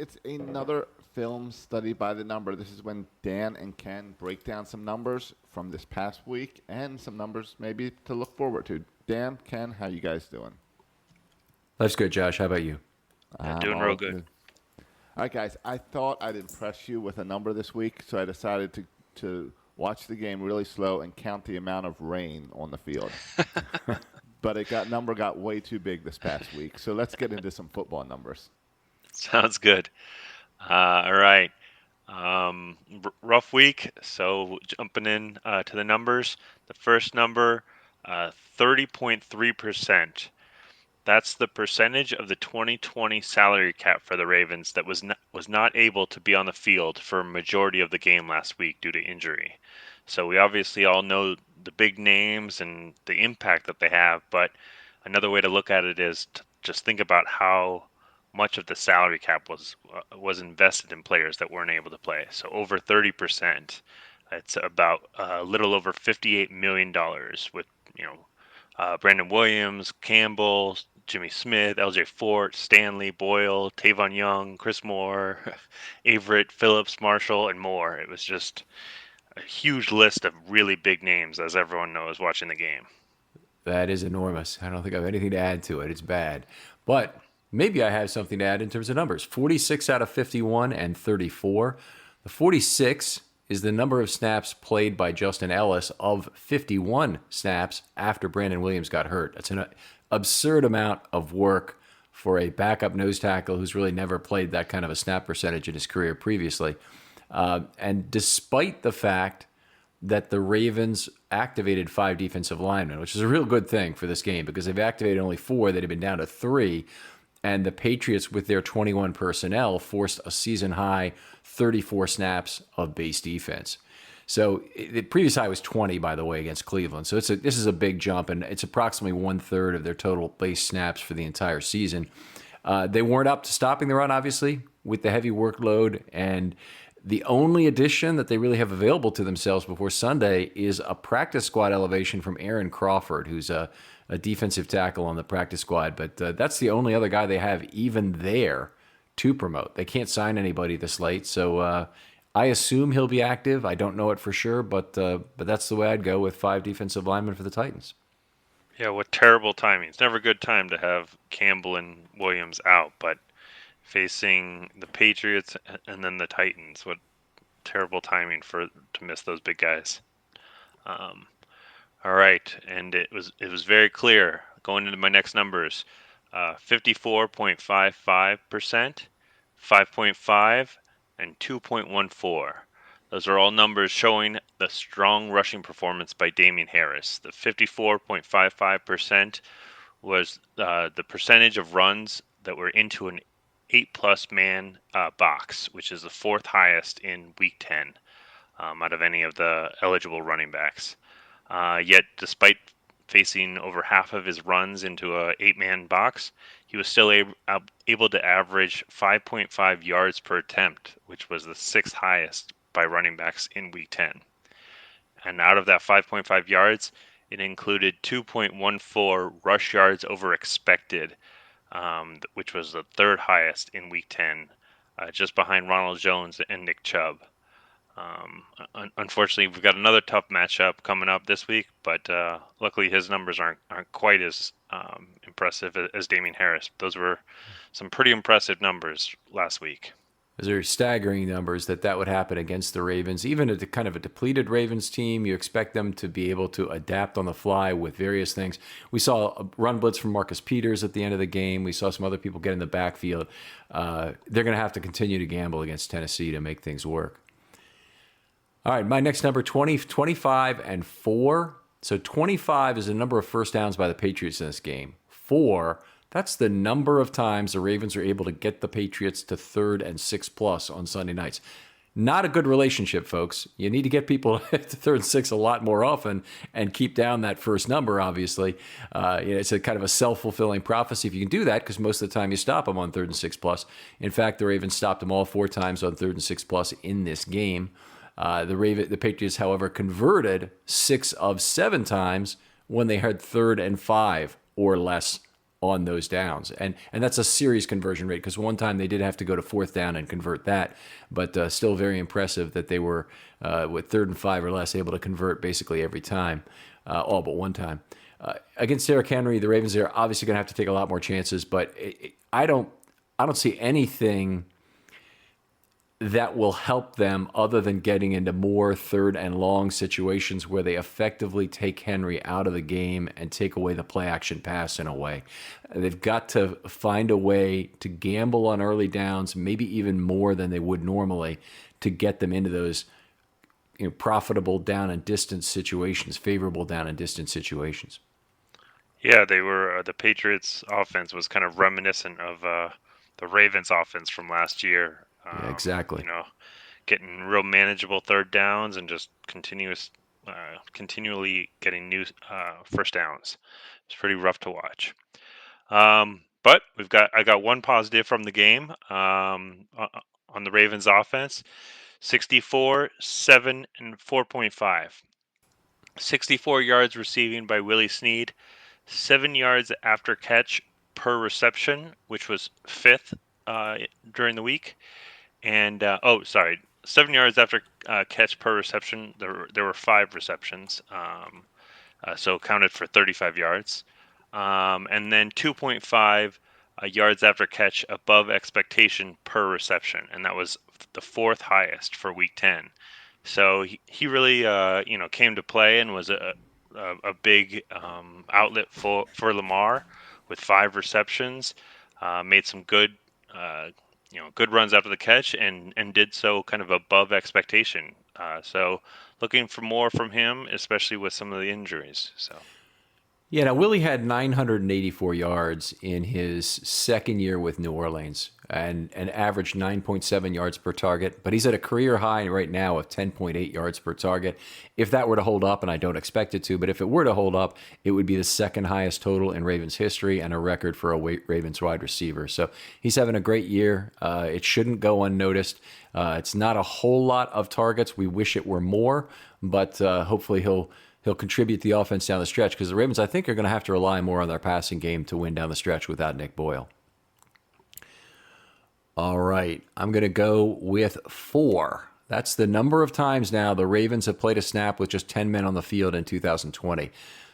It's another film study by the number. This is when Dan and Ken break down some numbers from this past week and some numbers maybe to look forward to. Dan, Ken, how you guys doing? Life's good, Josh. How about you? Yeah, I'm doing all real good. good. All right, guys. I thought I'd impress you with a number this week, so I decided to watch the game really slow and count the amount of rain on the field. But number got way too big this past week. So let's get into some football numbers. Sounds good. All right. Rough week. So jumping in to the numbers. The first number, 30.3%. That's the percentage of the 2020 salary cap for the Ravens that was not able to be on the field for a majority of the game last week due to injury. So we obviously all know the big names and the impact that they have, but another way to look at it is to just think about how much of the salary cap was invested in players that weren't able to play. So over 30%. It's about a little over $58 million with Brandon Williams, Campbell, Jimmy Smith, L.J. Fort, Stanley, Boyle, Tavon Young, Chris Moore, Averett, Phillips, Marshall, and more. It was just a huge list of really big names, as everyone knows watching the game. That is enormous. I don't think I have anything to add to it. It's bad. But maybe I have something to add in terms of numbers. 46 out of 51 and 34. The 46 is the number of snaps played by Justin Ellis of 51 snaps after Brandon Williams got hurt. That's an absurd amount of work for a backup nose tackle who's really never played that kind of a snap percentage in his career previously. And despite the fact that the Ravens activated 5 defensive linemen, which is a real good thing for this game because they've activated only 4. They'd have been down to 3. And the Patriots, with their 21 personnel, forced a season-high 34 snaps of base defense. So the previous high was 20, by the way, against Cleveland. So this is a big jump, and it's approximately 1/3 of their total base snaps for the entire season. They weren't up to stopping the run, obviously, with the heavy workload. And the only addition that they really have available to themselves before Sunday is a practice squad elevation from Aaron Crawford, who's a defensive tackle on the practice squad. But that's the only other guy they have even there to promote. They can't sign anybody this late, so I assume he'll be active. I don't know it for sure, but that's the way I'd go with 5 defensive linemen for the Titans. Yeah, what terrible timing. It's never a good time to have Campbell and Williams out, but facing the Patriots and then the Titans, what terrible timing to miss those big guys. All right, and it was very clear going into my next numbers. 54.55%, 5.5, and 2.14. Those are all numbers showing the strong rushing performance by Damian Harris. The 54.55% was the percentage of runs that were into an 8+ man box, which is the 4th highest in Week 10 out of any of the eligible running backs. Yet, despite facing over half of his runs into a 8-man box, he was still able to average 5.5 yards per attempt, which was the 6th highest by running backs in Week 10. And out of that 5.5 yards, it included 2.14 rush yards over expected, which was the 3rd highest in Week 10, just behind Ronald Jones and Nick Chubb. Unfortunately, we've got another tough matchup coming up this week, but luckily his numbers aren't quite as impressive as Damian Harris. Those were some pretty impressive numbers last week. Those are staggering numbers that would happen against the Ravens. Even at kind of a depleted Ravens team, you expect them to be able to adapt on the fly with various things. We saw a run blitz from Marcus Peters at the end of the game. We saw some other people get in the backfield. They're going to have to continue to gamble against Tennessee to make things work. All right, my next number, 25 and 4. So 25 is the number of first downs by the Patriots in this game. 4, that's the number of times the Ravens are able to get the Patriots to 3rd and 6+ on Sunday nights. Not a good relationship, folks. You need to get people to 3rd and 6 a lot more often and keep down that first number, obviously. It's a kind of a self-fulfilling prophecy if you can do that, because most of the time you stop them on 3rd and 6+. In fact, the Ravens stopped them all 4 times on 3rd and 6+ in this game. The Patriots, however, converted 6 of 7 times when they had 3rd and 5 or less on those downs. And that's a series conversion rate, because one time they did have to go to fourth down and convert that, but still very impressive that they were, with 3rd and 5 or less, able to convert basically every time, all but one time. Against Derrick Henry, the Ravens are obviously going to have to take a lot more chances, but I don't see anything that will help them other than getting into more 3rd and long situations where they effectively take Henry out of the game and take away the play action pass in a way. They've got to find a way to gamble on early downs, maybe even more than they would normally, to get them into those profitable down and distance situations, favorable down and distance situations. Yeah, they were. The Patriots' offense was kind of reminiscent of the Ravens' offense from last year. Yeah, exactly. Getting real manageable 3rd downs and just continually getting new first downs. It's pretty rough to watch. But I got one positive from the game on the Ravens' offense: 64, 7, and 4.5. 64 yards receiving by Willie Snead, 7 yards after catch per reception, which was 5th during the week. And 7 yards after catch per reception. There were 5 receptions, so counted for 35 yards. And then 2.5 yards after catch above expectation per reception, and that was the 4th highest for Week 10. So he really came to play and was a big outlet for Lamar with 5 receptions. Made some good good runs after the catch, and did so kind of above expectation. So looking for more from him, especially with some of the injuries. So. Yeah, now Willie had 984 yards in his second year with New Orleans and averaged 9.7 yards per target, but he's at a career high right now of 10.8 yards per target. If that were to hold up, and I don't expect it to, but if it were to hold up, it would be the 2nd highest total in Ravens history and a record for a Ravens wide receiver. So he's having a great year. It shouldn't go unnoticed. It's not a whole lot of targets. We wish it were more, but hopefully he'll contribute the offense down the stretch, because the Ravens, I think, are going to have to rely more on their passing game to win down the stretch without Nick Boyle. All right, I'm going to go with 4. That's the number of times now the Ravens have played a snap with just 10 men on the field in 2020.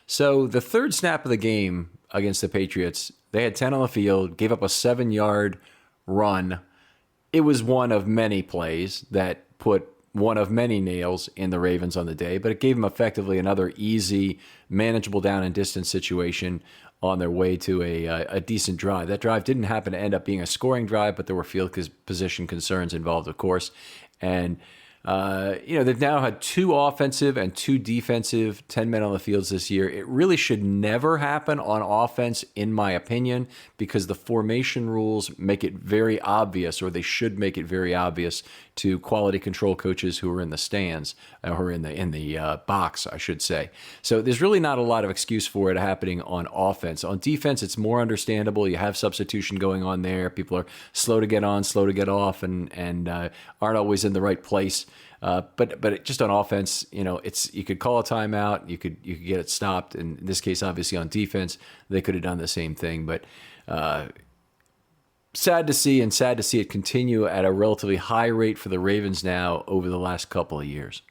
So the 3rd snap of the game against the Patriots, they had 10 on the field, gave up a 7-yard run. It was one of many plays that put one of many nails in the Ravens on the day, but it gave them effectively another easy, manageable down and distance situation on their way to a decent drive. That drive didn't happen to end up being a scoring drive, but there were field position concerns involved, of course. And they've now had 2 offensive and 2 defensive 10 men on the fields this year. It really should never happen on offense, in my opinion, because the formation rules make it very obvious, or they should make it very obvious to quality control coaches who are in the stands, or in the box, I should say. So there's really not a lot of excuse for it happening on offense. On defense, it's more understandable. You have substitution going on there. People are slow to get on, slow to get off, and aren't always in the right place. But just on offense, you could call a timeout, you could get it stopped. In this case, obviously on defense, they could have done the same thing. But sad to see it continue at a relatively high rate for the Ravens now over the last couple of years.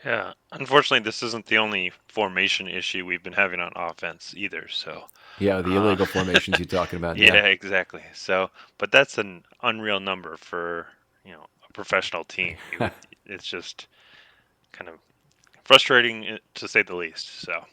Yeah, unfortunately, this isn't the only formation issue we've been having on offense either. So. Yeah, the illegal formations you're talking about. Yeah, exactly. So, but that's an unreal number for a professional team. It's just kind of frustrating, to say the least. So,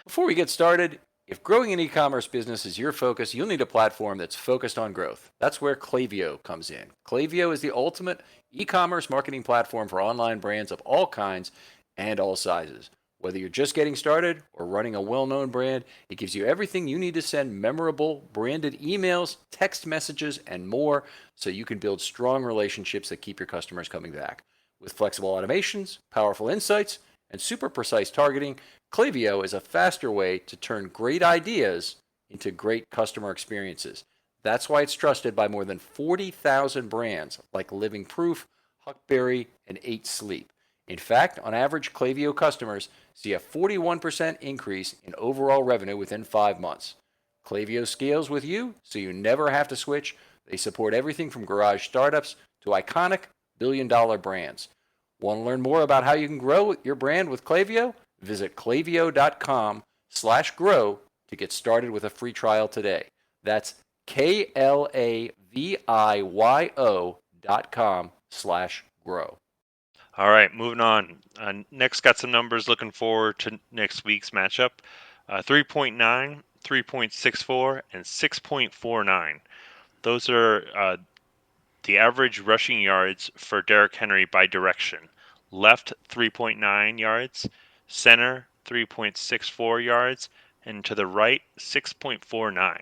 before we get started, if growing an e-commerce business is your focus, you'll need a platform that's focused on growth. That's where Klaviyo comes in. Klaviyo is the ultimate e-commerce marketing platform for online brands of all kinds and all sizes. Whether you're just getting started or running a well-known brand, it gives you everything you need to send memorable, branded emails, text messages, and more, so you can build strong relationships that keep your customers coming back. With flexible automations, powerful insights, and super precise targeting, Klaviyo is a faster way to turn great ideas into great customer experiences. That's why it's trusted by more than 40,000 brands like Living Proof, Huckberry, and 8 Sleep. In fact, on average, Klaviyo customers see a 41% increase in overall revenue within 5 months. Klaviyo scales with you, so you never have to switch. They support everything from garage startups to iconic billion-dollar brands. Want to learn more about how you can grow your brand with Klaviyo? Visit klaviyo.com/grow to get started with a free trial today. That's klaviyo.com/grow. All right, moving on. Next, got some numbers looking forward to next week's matchup. 3.9, 3.64, and 6.49. Those are the average rushing yards for Derrick Henry by direction. Left, 3.9 yards. Center, 3.64 yards. And to the right, 6.49.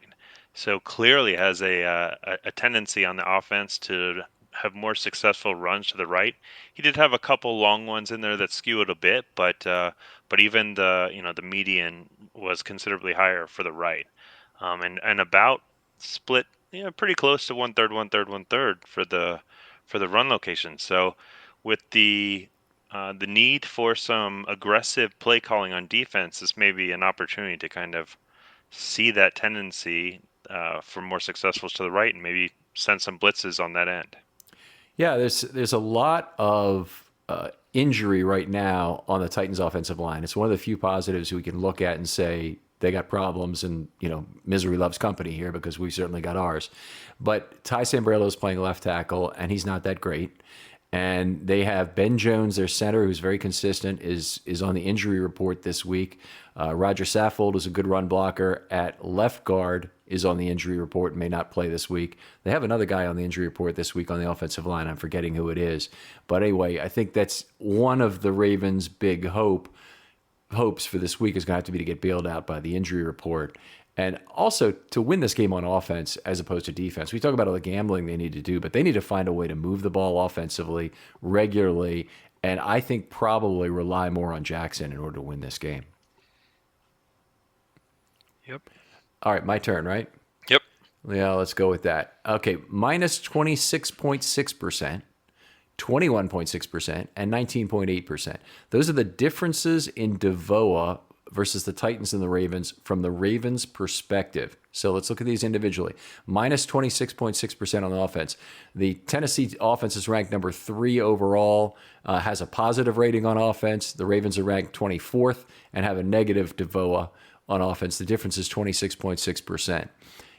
So clearly has a tendency on the offense to have more successful runs to the right. He did have a couple long ones in there that skewed a bit, but even the median was considerably higher for the right, and about split pretty close to one third, one third, one third for the run location. So with the need for some aggressive play calling on defense, this may be an opportunity to kind of see that tendency for more successfuls to the right and maybe send some blitzes on that end. Yeah, there's a lot of injury right now on the Titans' offensive line. It's one of the few positives we can look at and say they got problems, and misery loves company here because we certainly got ours. But Ty Sambrailo is playing left tackle, and he's not that great. And they have Ben Jones, their center, who's very consistent, is on the injury report this week. Roger Saffold is a good run blocker at left guard, is on the injury report and may not play this week. They have another guy on the injury report this week on the offensive line. I'm forgetting who it is. But anyway, I think that's one of the Ravens' big hopes for this week is going to have to be to get bailed out by the injury report. And also to win this game on offense as opposed to defense. We talk about all the gambling they need to do, but they need to find a way to move the ball offensively regularly, and I think probably rely more on Jackson in order to win this game. Yep. All right, my turn, right? Yep. Yeah, let's go with that. Okay, minus 26.6%. 21.6%, and 19.8%. Those are the differences in DVOA versus the Titans and the Ravens from the Ravens' perspective. So let's look at these individually. Minus 26.6% on the offense. The Tennessee offense is ranked number 3 overall, has a positive rating on offense. The Ravens are ranked 24th and have a negative DVOA on offense. The difference is 26.6%.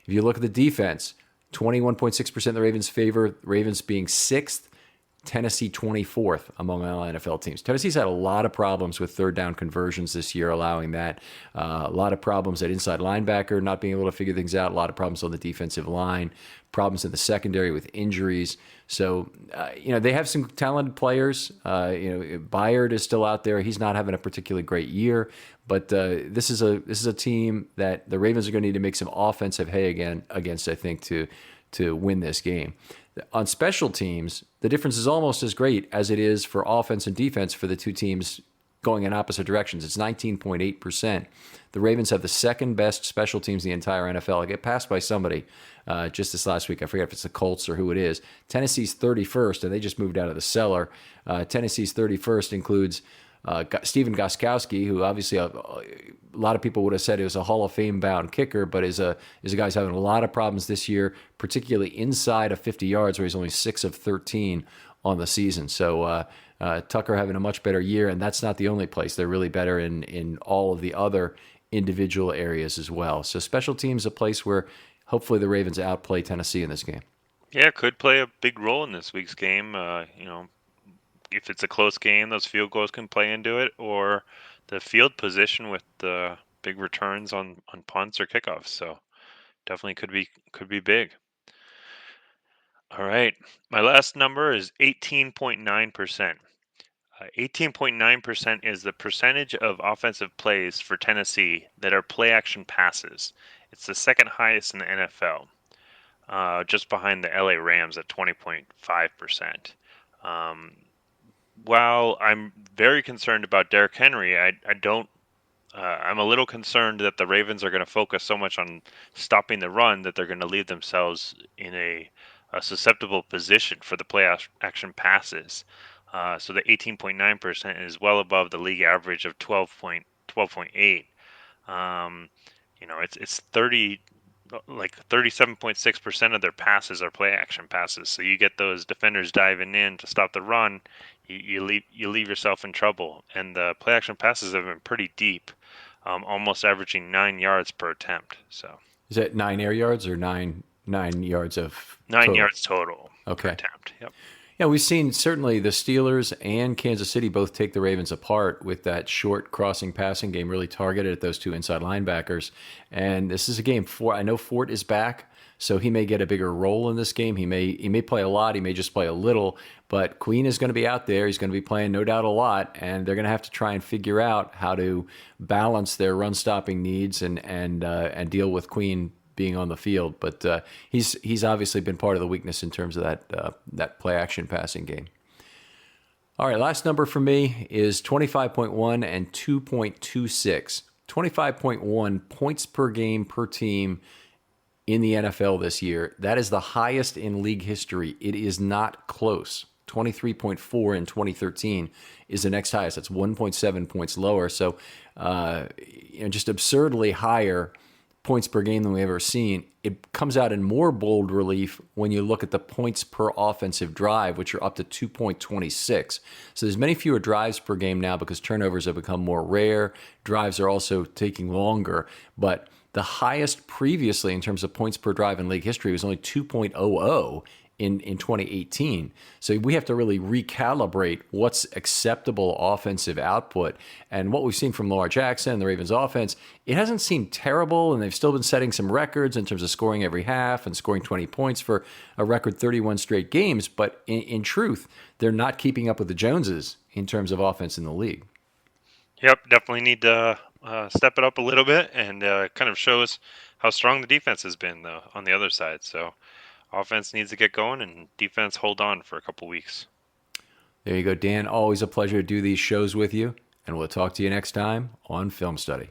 If you look at the defense, 21.6% in the Ravens' favor, Ravens being 6th. Tennessee 24th among all NFL teams. Tennessee's had a lot of problems with third down conversions this year, allowing that. A lot of problems at inside linebacker, not being able to figure things out. A lot of problems on the defensive line. Problems in the secondary with injuries. So, they have some talented players. Byard is still out there. He's not having a particularly great year. But this is a team that the Ravens are going to need to make some offensive hay against, I think, to win this game. On special teams, the difference is almost as great as it is for offense and defense for the two teams going in opposite directions. It's 19.8%. The Ravens have the second best special teams in the entire NFL. I get passed by somebody just this last week. I forget if it's the Colts or who it is. Tennessee's 31st, and they just moved out of the cellar. Tennessee's 31st includes Stephen Gostkowski, who obviously a lot of people would have said he was a Hall of Fame bound kicker, but is a guy who's having a lot of problems this year, particularly inside of 50 yards, where he's only 6 of 13 on the season. So Tucker having a much better year, and that's not the only place. They're really better in all of the other individual areas as well. So special teams, a place where hopefully the Ravens outplay Tennessee in this game. Yeah, could play a big role in this week's game. If it's a close game, those field goals can play into it, or the field position with the big returns on punts or kickoffs. So definitely could be big. All right, my last number is 18.9%. 18.9% is the percentage of offensive plays for Tennessee that are play action passes. It's the second highest in the NFL, just behind the LA Rams at 20.5%. While I'm very concerned about Derrick Henry, I'm a little concerned that the Ravens are going to focus so much on stopping the run that they're going to leave themselves in a susceptible position for the play action passes. So the 18.9% is well above the league average of 12.8. It's 30 like 37.6% of their passes are play action passes. So you get those defenders diving in to stop the run, you leave yourself in trouble. And the play action passes have been pretty deep, almost averaging 9 yards per attempt. So Is that 9 air yards or nine yards of 9 yards total per Okay. attempt. Yep. Yeah, we've seen certainly the Steelers and Kansas City both take the Ravens apart with that short crossing passing game really targeted at those two inside linebackers. And this is a game I know Fort is back, so he may get a bigger role in this game. He may play a lot, he may just play a little, but Queen is going to be out there. He's going to be playing no doubt a lot, and they're going to have to try and figure out how to balance their run stopping needs and deal with Queen being on the field, but he's obviously been part of the weakness in terms of that play action passing game. All right, last number for me is 25.1 and 2.26. 25.1 points per game per team in the NFL this year. That is the highest in league history. It is not close. 23.4 in 2013 is the next highest. That's 1.7 points lower. So, just absurdly higher points per game than we've ever seen. It comes out in more bold relief when you look at the points per offensive drive, which are up to 2.26. So there's many fewer drives per game now because turnovers have become more rare. Drives are also taking longer. But the highest previously in terms of points per drive in league history was only 2.00 in 2018. So we have to really recalibrate what's acceptable offensive output. And what we've seen from Lamar Jackson, the Ravens offense, it hasn't seemed terrible, and they've still been setting some records in terms of scoring every half and scoring 20 points for a record 31 straight games. But in truth, they're not keeping up with the Joneses in terms of offense in the league. Yep, definitely need to step it up a little bit, and kind of shows how strong the defense has been on the other side. So offense needs to get going, and defense hold on for a couple weeks. There you go, Dan. Always a pleasure to do these shows with you, and we'll talk to you next time on Film Study.